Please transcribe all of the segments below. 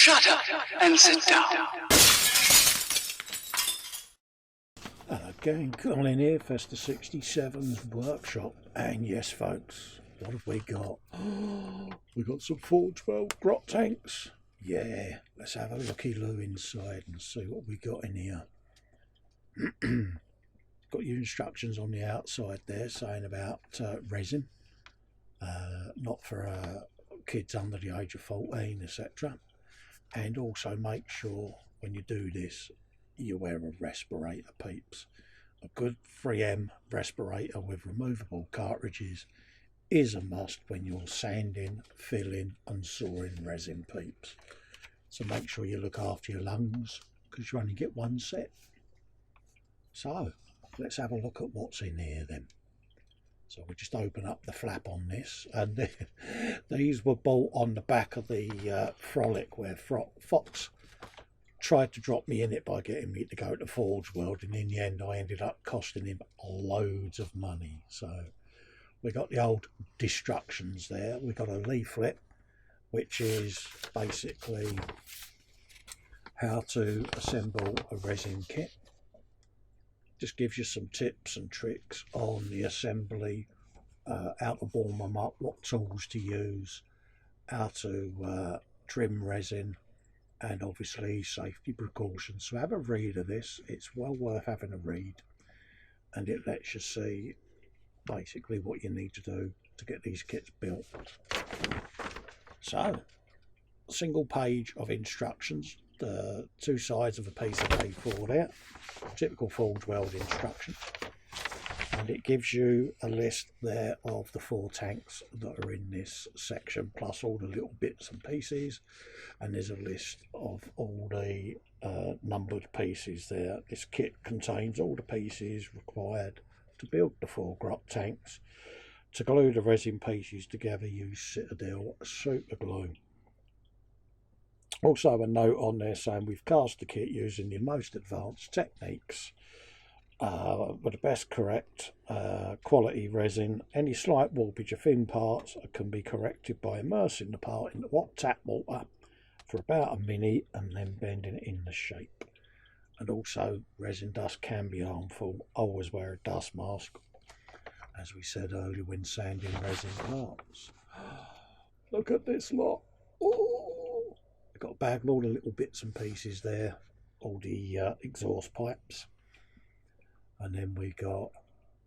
Shut up and sit down. Hello gang, Colin here, Festa 67's workshop, and yes folks, what have we got? We got some Forgeworld Grot tanks. Yeah, let's have a looky-loo inside and see what we got in here. Got your instructions on the outside there saying about resin, not for kids under the age of 14, etc. And also make sure when you do this you wear a respirator, peeps. A good 3M respirator with removable cartridges is a must when you're sanding, filling and sawing resin, peeps. So make sure you look after your lungs because you only get one set. So let's have a look at what's in here then. So we just open up the flap on this, and these were bought on the back of the Frolic where Fox tried to drop me in it by getting me to go to Forgeworld, and in the end I ended up costing him loads of money. So we got the old destructions there. We got a leaflet which is basically how to assemble a resin kit. Just gives you some tips and tricks on the assembly, how to warm them up, what tools to use, how to trim resin, and obviously safety precautions. So have a read of this, it's well worth having a read, and it lets you see basically what you need to do to get these kits built. So, single page of instructions, the two sides of a piece of A4 there, typical Forgeworld instructions, and it gives you a list there of the 4 tanks that are in this section, plus all the little bits and pieces, and there's a list of all the numbered pieces there. This kit contains all the pieces required to build the 4 grot tanks. To glue the resin pieces together, use Citadel super glue. Also a note on there saying we've cast the kit using the most advanced techniques with the best correct quality resin. Any slight warpage of thin parts can be corrected by immersing the part in hot tap water for about a minute and then bending it in the shape. And also resin dust can be harmful. Always wear a dust mask, as we said earlier, when sanding resin parts. Look at this lot. Ooh. Got a bag of all the little bits and pieces there, all the exhaust pipes, and then we got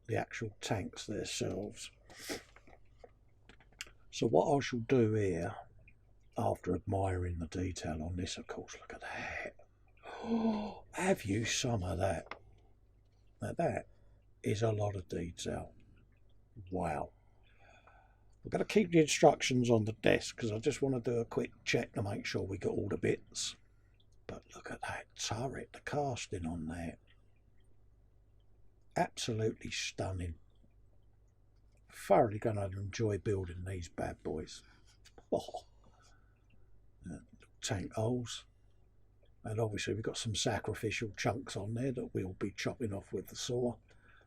the actual tanks themselves. So what I shall do here, after admiring the detail on this, of course, look at that. Oh, have you some of that? Now that is a lot of detail. Wow. We're going to keep the instructions on the desk because I just want to do a quick check to make sure we got all the bits. But look at that turret, the casting on that. Absolutely stunning. Thoroughly going to enjoy building these bad boys. Oh. Tank holes. And obviously we've got some sacrificial chunks on there that we'll be chopping off with the saw.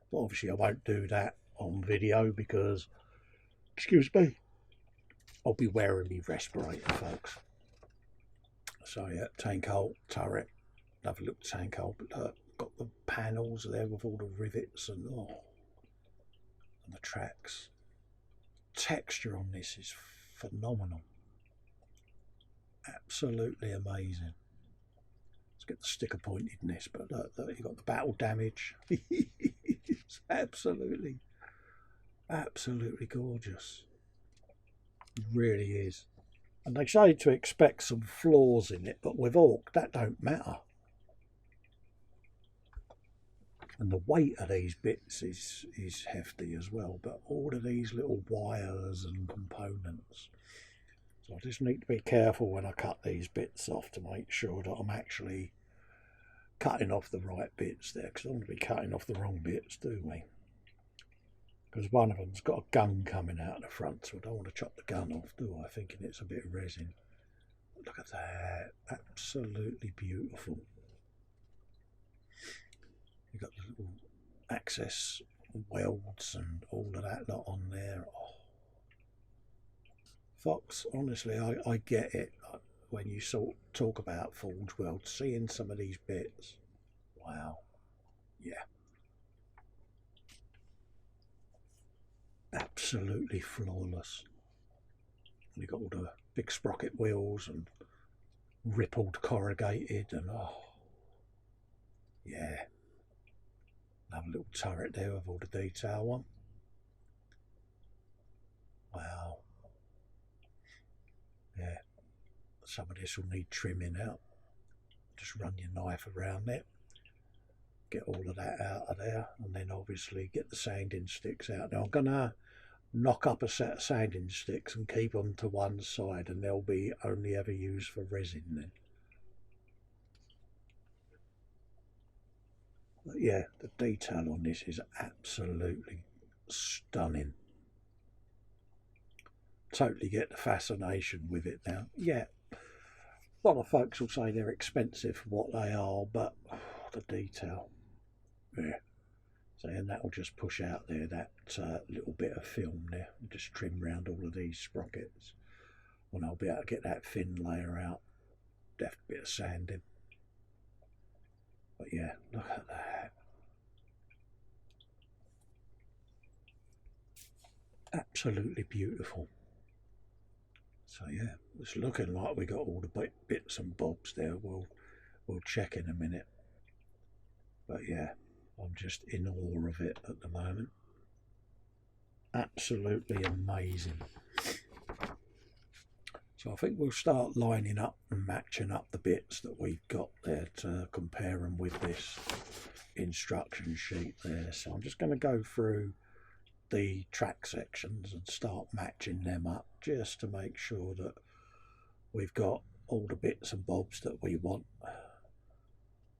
But obviously I won't do that on video because, excuse me, I'll be wearing my respirator, folks. So yeah, tank hole, turret, another little tank hole, but got the panels there with all the rivets and and the tracks. Texture on this is phenomenal. Absolutely amazing. Let's get the sticker pointedness, but you've got the battle damage. It's absolutely gorgeous. It really is. And they say to expect some flaws in it, but with Orc that don't matter. And the weight of these bits is hefty as well, but all of these little wires and components. So I just need to be careful when I cut these bits off to make sure that I'm actually cutting off the right bits there, because I don't want to be cutting off the wrong bits, do we? Because one of them's got a gun coming out the front, so I don't want to chop the gun off, do I? Thinking it's a bit of resin. Look at that, absolutely beautiful. You've got the little access welds and all of that lot on there. Oh. Fox, honestly, I get it. when you talk about Forgeworld, seeing some of these bits, wow, yeah, absolutely flawless. You've got all the big sprocket wheels and rippled corrugated, and oh, yeah, another little turret there with all the detail on. Wow, yeah, some of this will need trimming out. Just run your knife around it, get all of that out of there, and then obviously get the sanding sticks out. Now I'm gonna knock up a set of sanding sticks and keep them to one side, and they'll be only ever used for resin then. But yeah, the detail on this is absolutely stunning. Totally get the fascination with it now. Yeah, a lot of folks will say they're expensive for what they are, but the detail, yeah. So, and that will just push out there that little bit of film there, just trim around all of these sprockets, and I'll be able to get that thin layer out. Deft bit of sanding. But yeah, look at that. Absolutely beautiful. So yeah, it's looking like we got all the bits and bobs there. We'll check in a minute. But yeah, I'm just in awe of it at the moment. Absolutely amazing. So I think we'll start lining up and matching up the bits that we've got there to compare them with this instruction sheet there. So I'm just going to go through the track sections and start matching them up just to make sure that we've got all the bits and bobs that we want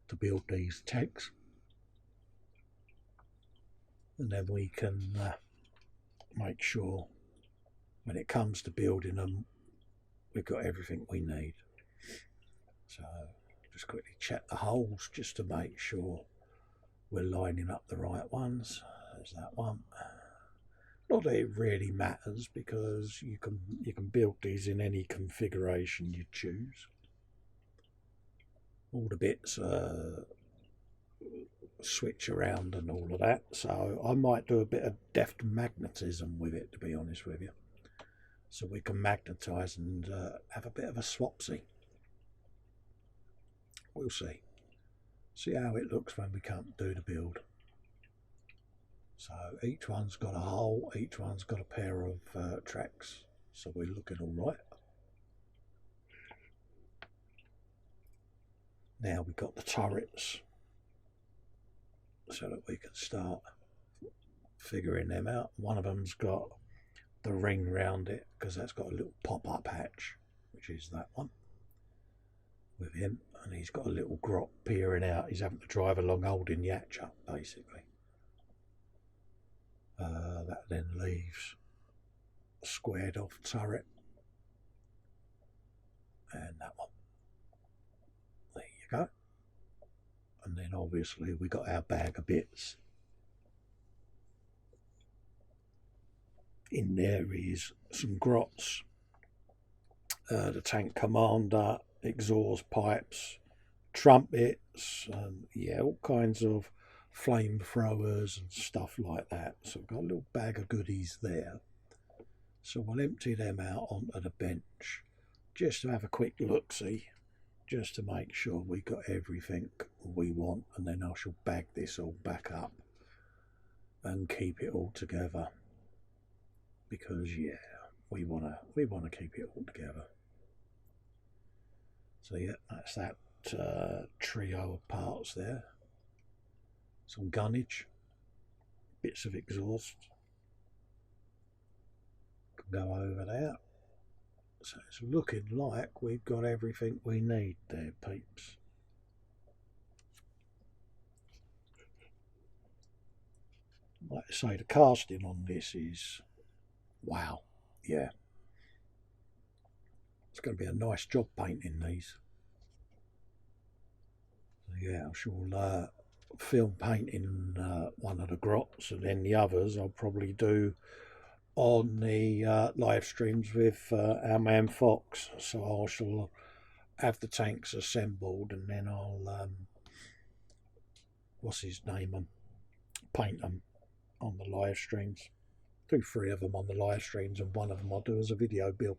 to build these tanks, and then we can make sure when it comes to building them we've got everything we need. So just quickly check the holes just to make sure we're lining up the right ones. There's that one. Not that it really matters, because you can build these in any configuration you choose. All the bits switch around and all of that, so I might do a bit of deft magnetism with it, to be honest with you, so we can magnetize and have a bit of a swapsy. We'll see how it looks when we come do the build. So each one's got a hole, each one's got a pair of tracks, so we're looking all right. Now we've got the turrets, so that we can start figuring them out. One of them's got the ring round it, because that's got a little pop-up hatch, which is that one with him, and he's got a little grot peering out. He's having to drive along holding the hatch up, basically. That then leaves a squared off turret, and that one. There you go. And then obviously we got our bag of bits. In there is some grots, the tank commander, exhaust pipes, trumpets, and yeah, all kinds of flamethrowers and stuff like that. So we've got a little bag of goodies there. So we'll empty them out onto the bench just to have a quick look-see, just to make sure we got everything we want, and then I shall bag this all back up and keep it all together, because yeah, we wanna keep it all together. So yeah, that's that trio of parts there. Some gunnage, bits of exhaust can go over there. So it's looking like we've got everything we need there, peeps. Like I say, the casting on this is wow. Yeah, it's going to be a nice job painting these. So yeah, I shall film painting one of the grots, and then the others I'll probably do on the live streams with our man Fox. So I shall have the tanks assembled, and then I'll what's his name, paint them on the live streams. Do 3 of them on the live streams, and 1 of them I'll do as a video build.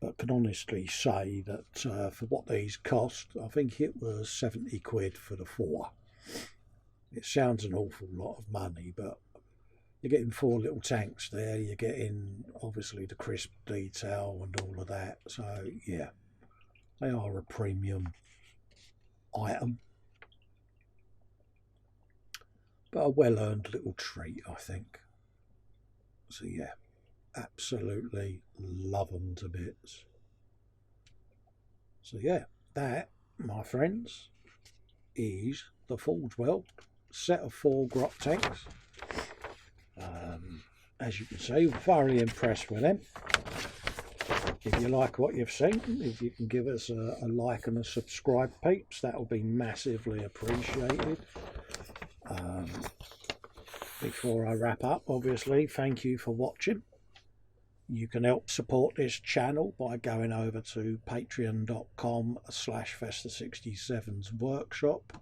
But can honestly say that for what these cost, I think it was 70 quid for the 4. It sounds an awful lot of money, but you're getting 4 little tanks there, you're getting obviously the crisp detail and all of that. So yeah, they are a premium item, but a well-earned little treat, I think. So yeah, absolutely love them to bits. So yeah, that, my friends, is the Forgeworld set of 4 grot tanks. As you can see, thoroughly impressed with them. If you like what you've seen, if you can give us a like and a subscribe, peeps, that will be massively appreciated. Before I wrap up, obviously, thank you for watching. You can help support this channel by going over to patreon.com/Festa67's workshop.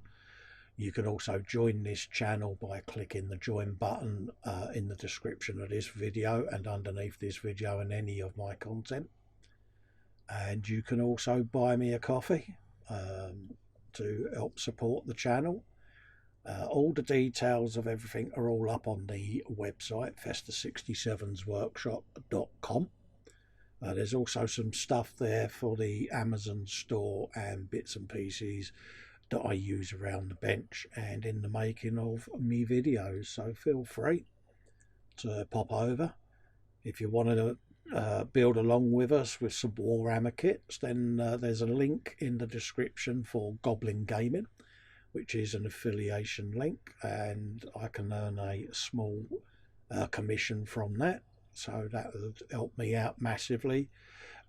You can also join this channel by clicking the join button in the description of this video and underneath this video and any of my content. And you can also buy me a coffee to help support the channel. All the details of everything are all up on the website, Festa67workshop.com. There's also some stuff there for the Amazon store and bits and pieces that I use around the bench and in the making of me videos, so feel free to pop over. If you want to build along with us with some warhammer kits, then there's a link in the description for Goblin Gaming, which is an affiliation link, and I can earn a small commission from that, so that would help me out massively.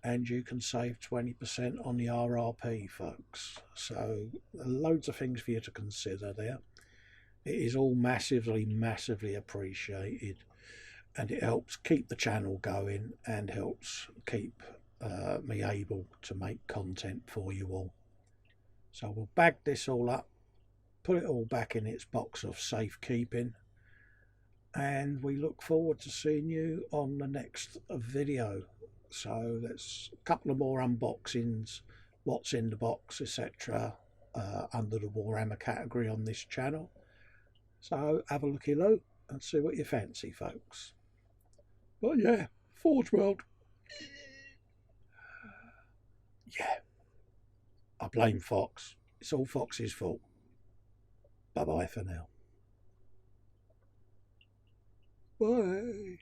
And you can save 20% on the RRP, folks. So loads of things for you to consider there. It is all massively appreciated, and it helps keep the channel going and helps keep me able to make content for you all. So we'll bag this all up, put it all back in its box of safekeeping, and we look forward to seeing you on the next video. So there's a couple of more unboxings, what's in the box, etc. Under the Warhammer category on this channel. So have a looky-loo and see what you fancy, folks. But yeah, Forge World. Yeah, I blame Fox. It's all Fox's fault. Bye-bye for now. Bye.